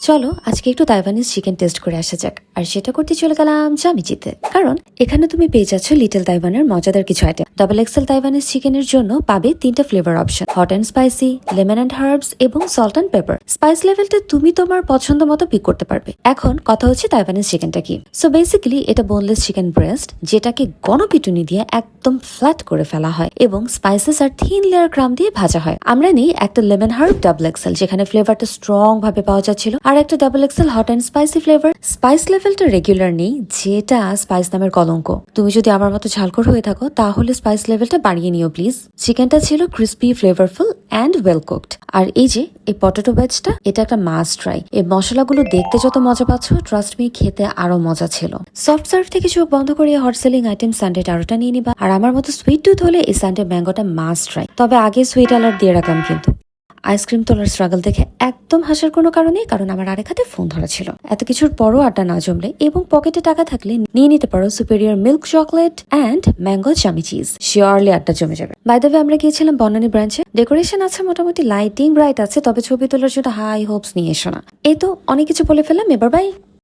চলো আজকে একটু তাইওয়ানিজ চিকেন টেস্ট করে আসা যাক। আর সেটা করতে চলে গেলাম জামিচিতে, কারণ এখানে তুমি পেয়ে যাচ্ছ লিটল তাইওয়ানের মজাদার কিছু আইটেম। ডাবল এক্সেল তাইওয়ানিজ চিকেনের জন্য পাবে 3টা flavour option, hot and spicy, lemon and herbs এবং সল্ট অ্যান্ড পেপার। স্পাইস লেভেলটা তুমি তোমার পছন্দ মতো পিক করতে পারবে। এখন কথা হচ্ছে তাইওয়ানিজ চিকেনটা কি। সো বেসিক্যালি এটা বোনলেস চিকেন ব্রেস্ট, যেটাকে গণপিটুনি দিয়ে একদম ফ্ল্যাট করে ফেলা হয় এবং স্পাইসেস আর থিন লেয়ার ক্রাম দিয়ে ভাজা হয়। আমরা নিই একটা লেমন হার্ব ডাবল এক্সেল, যেখানে ফ্লেভারটা স্ট্রং ভাবে পাওয়া যাচ্ছিল, আর একটা double XL hot and spicy flavour. Spice লেভেলটা রেগুলার নেই, যেটা স্পাইস নামের কলঙ্ক। তুমি যদি আমার মতো ঝালখোর হয়ে থাকো তাহলে স্পাইস লেভেলটা বাড়িয়ে নিও প্লিজ। চিকেনটা ছিল crispy, flavourful and well cooked. আর এই যে এই পটেটো ব্যাচটা, এটা একটা মাস্ট ট্রাই। এই মশলাগুলো দেখতে যত মজা পাচ্ছ, ট্রাস্ট মি খেতে আরো মজা ছিল। সফট সার্ভ থেকে চোখ বন্ধ করে হট সেলিং আইটেম সানডে টারোটা নিয়ে নিবা। আর আমার মতো সুইট টুথ হলে এই সানডে ম্যাঙ্গোটা মাস্ট ট্রাই। তবে আগে সুইট অ্যালার্ট দিয়ে রাখলাম কিন্তু। আইসক্রিম তোলার স্ট্রাগল দেখে একদম হাসার কোনো কারণে, কারণ আমার আরেক হাতে ফোন ধরা ছিল। এত কিছুর পরও আড্ডা না জমলে এবং পকেটে টাকা থাকলে নিয়ে নিতে পারো superior milk chocolate and mango chewy cheese. Surely আড্ডা জমে যাবে। বাই দ্য ওয়ে, আমরা গিয়েছিলাম বনানী ব্রাঞ্চে। ডেকোরেশন আছে মোটামুটি, লাইটিং ব্রাইট আছে, তবে ছবি তোলার জন্য হাই হোপস নিয়ে এসো না। এই তো অনেক কিছু বলে ফেললাম, এবার বাই।